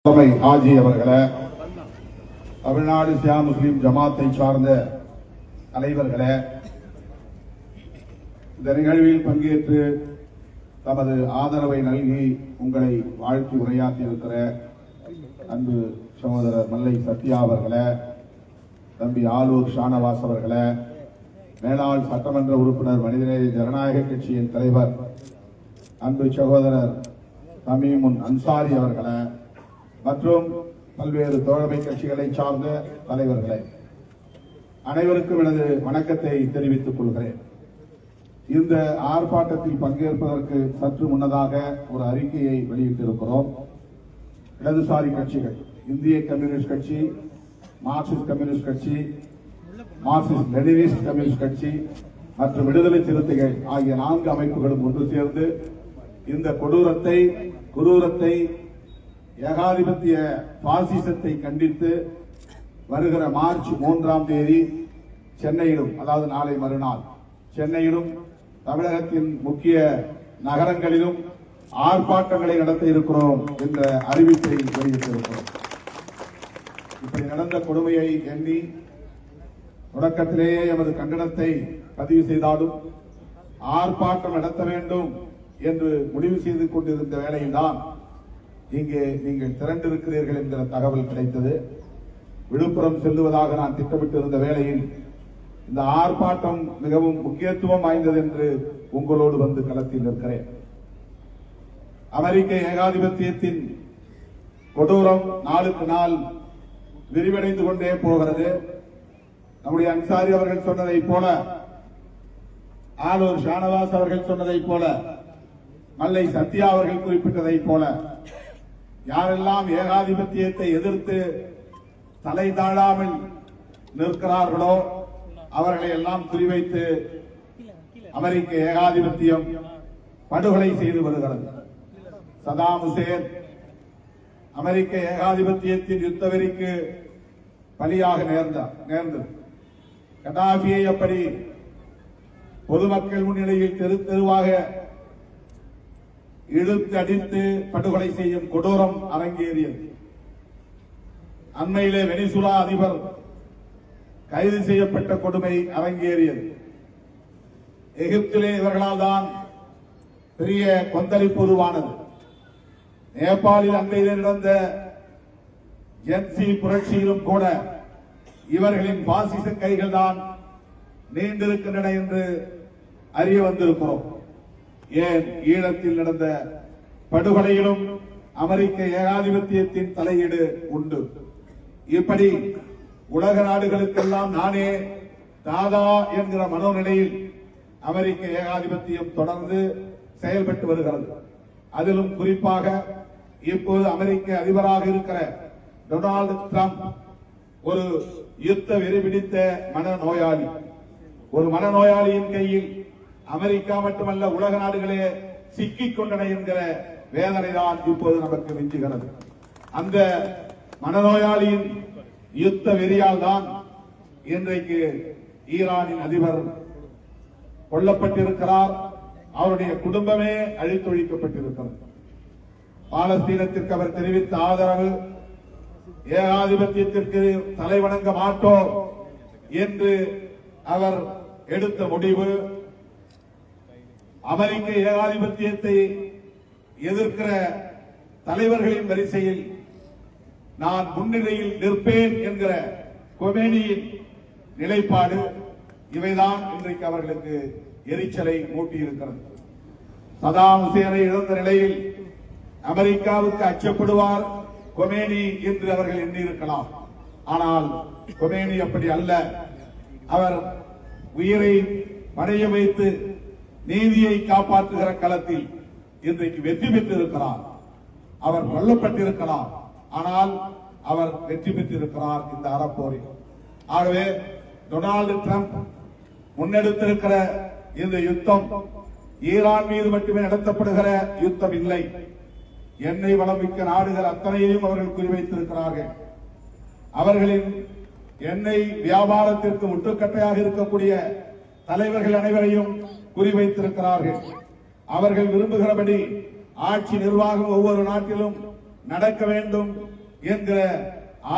ஆஜி அவர்களே, தமிழ்நாடு ஷியா முஸ்லிம் ஜமாத்தை சார்ந்த தலைவர்களே, இந்த நிகழ்வில் பங்கேற்று தமது ஆதரவை நல்கி உங்களை வாழ்த்தி உரையாற்றியிருக்கிற அன்பு சகோதரர் மல்லை சத்யா அவர்களே, தம்பி ஆலூர் ஷானவாஸ் அவர்களே, மேலாள் சட்டமன்ற உறுப்பினர் மனிதநேய ஜனநாயக கட்சியின் தலைவர் அன்பு சகோதரர் தமீமுன் அன்சாரி அவர்களே மற்றும் பல்வேறு தோழமை கட்சிகளை சார்ந்த தலைவர்களே, அனைவருக்கும் எனது வணக்கத்தை தெரிவித்துக் கொள்கிறேன். இந்த ஆர்ப்பாட்டத்தில் பங்கேற்பதற்கு சற்று முன்னதாக ஒரு அறிக்கையை வெளியிட்டிருக்கிறோம். இடதுசாரி கட்சிகள், இந்திய கம்யூனிஸ்ட் கட்சி, மார்க்சிஸ்ட் கம்யூனிஸ்ட் கட்சி, மார்க்சிஸ்ட் லெனினிஸ்ட் கம்யூனிஸ்ட் கட்சி மற்றும் விடுதலை சிறுத்தைகள் ஆகிய 4 அமைப்புகளும் ஒன்று சேர்ந்து இந்த கொடூரத்தை ஏகாதிபத்திய பாசிசத்தை கண்டித்து வருகிற மார்ச் 3ஆம் தேதி சென்னையிலும், அதாவது நாளை மறுநாள் சென்னையிலும் தமிழகத்தின் முக்கிய நகரங்களிலும் ஆர்ப்பாட்டங்களை நடத்த இருக்கிறோம் என்ற அறிவிப்பை வெளியிட்டிருக்கிறோம். இப்படி நடந்த கொடுமையை எண்ணி தொடக்கத்திலேயே எமது கண்டனத்தை பதிவு செய்தாலும் ஆர்ப்பாட்டம் நடத்த வேண்டும் என்று முடிவு செய்து கொண்டிருந்த வேளையில்தான் இங்கே நீங்கள் திரண்டிருக்கிறீர்கள் என்கிற தகவல் கிடைத்தது. விழுப்புரம் செல்லுவதாக நான் திட்டமிட்டிருந்த வேளையில் இந்த ஆர்ப்பாட்டம் மிகவும் முக்கியத்துவம் வாய்ந்தது என்று உங்களோடு வந்து களத்தில் இருக்கிறேன். அமெரிக்க ஏகாதிபத்தியத்தின் கொடூரம் நாளுக்கு நாள் விரிவடைந்து கொண்டே போகிறது. நம்முடைய அன்சாரி அவர்கள் சொன்னதை போல, ஆலூர் ஷானவாஸ் அவர்கள் சொன்னதை போல, மல்லை சத்யா அவர்கள் குறிப்பிட்டதை போல, யாரெல்லாம் ஏகாதிபத்தியத்தை எதிர்த்து தலை தாழாமல் நிற்கிறார்களோ அவர்களை எல்லாம் குறிவைத்து அமெரிக்க ஏகாதிபத்தியம் படுகொலை செய்து வருகிறது. சதாம் ஹுசேன் அமெரிக்க ஏகாதிபத்தியத்தின் யுத்த வெறிக்கு பலியாக நேர்ந்தது. கடாபியை அப்படி பொதுமக்கள் முன்னிலையில் தெரு தெருவாக இழுத்து அடித்து படுகொலை செய்யும் கொடூரம் அரங்கேறியது. அண்மையிலே வெனிசுலா அதிபர் கைது செய்யப்பட்ட கொடுமை அரங்கேறியது. எகிப்திலே இவர்களால் தான் பெரிய கொந்தளிப்பு உருவானது. நேபாளில் அண்மையிலே நடந்த ஜென்சி புரட்சியிலும் கூட இவர்களின் பாசிச கைகள் தான் நீண்டிருக்கின்றன என்று அறிய வந்திருக்கிறோம். ஏன் ஈழத்தில் நடந்த படுகொலையிலும் அமெரிக்க ஏகாதிபத்தியத்தின் தலையீடு உண்டு. இப்படி உலக நாடுகளுக்கெல்லாம் நானே தாதா என்கிற மனோநிலையில் அமெரிக்க ஏகாதிபத்தியம் தொடர்ந்து செயல்பட்டு வருகிறது. அதிலும் குறிப்பாக இப்போது அமெரிக்க அதிபராக இருக்கிற டொனால்டு டிரம்ப் ஒரு யுத்த வெறி பிடித்த மனநோயாளி. ஒரு மனநோயாளியின் கையில் அமெரிக்கா மட்டுமல்ல உலக நாடுகளே சிக்கிக் கொண்டன என்கிற வேதனை தான் இப்போது நமக்கு மிஞ்சுகிறது. அந்த மனநோயாளியின் யுத்த வெறியால் தான் இன்றைக்கு ஈரானின் அதிபர் கொல்லப்பட்டிருக்கிறார். அவருடைய குடும்பமே அழித்தொழிக்கப்பட்டிருக்கிறது. பாலஸ்தீனத்திற்கு அவர் தெரிவித்த ஆதரவு, ஏகாதிபத்தியத்திற்கு தலைவணங்க மாட்டோம் என்று அவர் எடுத்த முடிவு, அமெரிக்க ஏகாதிபத்தியத்தை எதிர்க்கிற தலைவர்களின் வரிசையில் நான் முன்னிலையில் நிற்பேன் என்கிற கொமேனியின் நிலைப்பாடு, இவைதான் இன்றைக்கு அவர்களுக்கு எரிச்சலை மூட்டியிருக்கிறது. சதாம் ஹுசேனை இழந்த நிலையில் அமெரிக்காவுக்கு அச்சப்படுவார் கொமேனி என்று அவர்கள் எண்ணியிருக்கலாம். ஆனால் கொமேனி அப்படி அல்ல. அவர் உயிரை பணைய வைத்து நீதியை காப்பாற்றுகிற களத்தில் இன்றைக்கு வெற்றி பெற்றிருக்கிறார். அவர் கொல்லப்பட்டிருக்கலாம், ஆனால் அவர் வெற்றி பெற்றிருக்கிறார் இந்த அறப்போரில். ஆகவே டொனால்டு டிரம்ப் முன்னெடுத்திருக்கிற இந்த யுத்தம் ஈரான் மீது மட்டுமே நடத்தப்படுகிற யுத்தம் இல்லை. எண்ணெய் வளம் மிக்க நாடுகள் அத்தனையையும் அவர்கள் குறிவைத்திருக்கிறார்கள். அவர்களின் எண்ணெய் வியாபாரத்திற்கு முட்டுக்கட்டையாக இருக்கக்கூடிய தலைவர்கள் அனைவரையும் குறிவைத்திருக்கிறார்கள். அவர்கள் விரும்புகிறபடி ஆட்சி நிர்வாகம் ஒவ்வொரு நாட்டிலும் நடக்க வேண்டும் என்கிற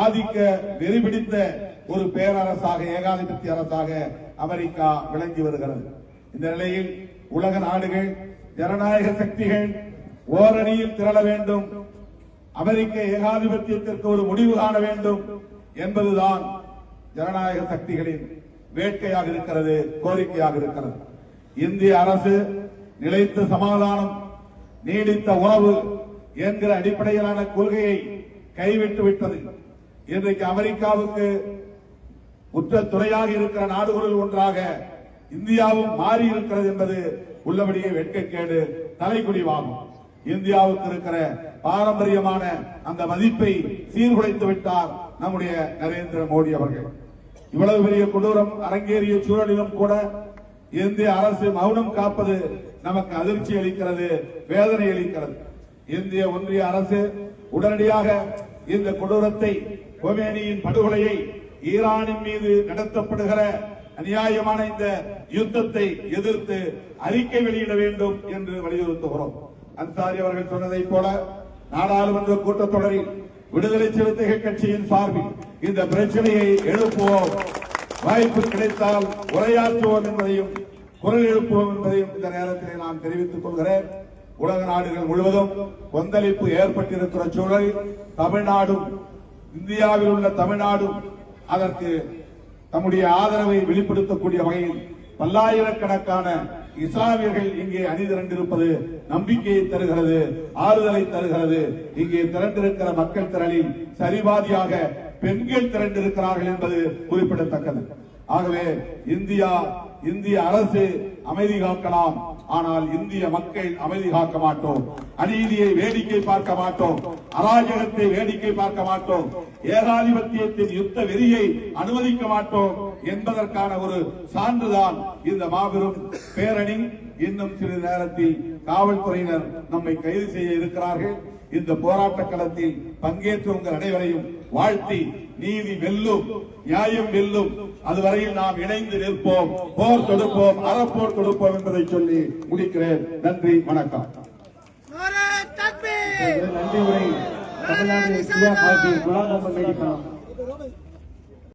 ஆதிக்க வெறிபிடித்த ஒரு பேரரசாக, ஏகாதிபத்திய அரசாக அமெரிக்கா விளங்கி வருகிறது. இந்த நிலையில் உலக நாடுகள், ஜனநாயக சக்திகள் ஓரணியில் திரள வேண்டும், அமெரிக்க ஏகாதிபத்தியத்திற்கு ஒரு முடிவு காண வேண்டும் என்பதுதான் ஜனநாயக சக்திகளின் வேட்கையாக இருக்கிறது, கோரிக்கையாக இருக்கிறது. இந்திய அரசு நிலைத்த சமாதானம், நீடித்த உறவு என்கிற அடிப்படையிலான கொள்கையை கைவிட்டு விட்டது. இன்றைக்கு அமெரிக்காவுக்கு உற்ற துணையாக இருக்கிற நாடுகளில் ஒன்றாக இந்தியாவும் மாறி இருக்கிறது என்பது உள்ளபடியே வெட்கக்கேடு, தலைக்குடிவாகும். இந்தியாவுக்கு இருக்கிற பாரம்பரியமான அந்த மதிப்பை சீர்குலைத்து விட்டார் நம்முடைய நரேந்திர மோடி அவர்கள். இவ்வளவு பெரிய கொடூரம் அரங்கேறிய சூழலிலும் கூட இந்திய அரசு மௌனம் காப்பது நமக்கு அதிர்ச்சி அளிக்கிறது, வேதனை அளிக்கிறது. இந்திய ஒன்றிய அரசு உடனடியாக இந்த கொடூரத்தை, கொமேனியின் படுகொலையை, ஈரானின் மீது நடத்தப்படுகிற அநியாயமான இந்த யுத்தத்தை எதிர்த்து அறிக்கை வெளியிட வேண்டும் என்று வலியுறுத்துகிறோம். அன்சாரி அவர்கள் சொன்னதைப் போல நாடாளுமன்ற கூட்டத்தொடரில் விடுதலை சிறுத்தைகள் கட்சியின் சார்பில் இந்த பிரச்சனையை எழுப்புவோம், வாய்ப்பு கிடைத்தால் உரையாற்றுவோம் என்பதையும், குரல் எழுப்புவோம் என்பதையும் இந்த நேரத்தில் நான் தெரிவித்துக் கொள்கிறேன். உலக நாடுகள் முழுவதும் கொந்தளிப்பு ஏற்பட்டிருக்கிற சூழலில் தமிழ்நாடும், இந்தியாவில் உள்ள தமிழ்நாடும் அதற்கு தம்முடைய ஆதரவை வெளிப்படுத்தக்கூடிய வகையில் பல்லாயிரக்கணக்கான இஸ்லாமியர்கள் இங்கே அணிதிரண்டிருப்பது நம்பிக்கையை தருகிறது, ஆறுதலை தருகிறது. இங்கே திரண்டிருக்கிற மக்கள் திரளில் சரிபாதியாக பெண்கள் திரண்டிருக்கிறார்கள் என்பது குறிப்பிடத்தக்கது. ஆகவே இந்திய அரசு அமைதி காக்கலாம், ஆனால் இந்திய மக்கள் அமைதி காக்க மாட்டோம். அநீதியை வேடிக்கை பார்க்க மாட்டோம், அராஜகத்தை வேடிக்கை பார்க்க மாட்டோம், ஏகாதிபத்தியத்தின் யுத்த வெறியை அனுமதிக்க மாட்டோம் என்பதற்கான ஒரு சான்றுதான் இந்த மாபெரும் பேரணி. இன்னும் சிறிது நேரத்தில் காவல்துறையினர் நம்மை கைது செய்ய இருக்கிறார்கள். இந்த போராட்ட களத்தில் பங்கேற்ற உங்கள் அனைவரையும் வாழ்த்தி, நீதி வெல்லும், நியாயம் வெல்லும், அதுவரையில் நாம் இணைந்து நிற்போம், போர் தொடுப்போம், அறப்போர் தொடுப்போம் என்பதை சொல்லி முடிக்கிறேன். நன்றி, வணக்கம். நன்றி உரை தமிழ்நாடு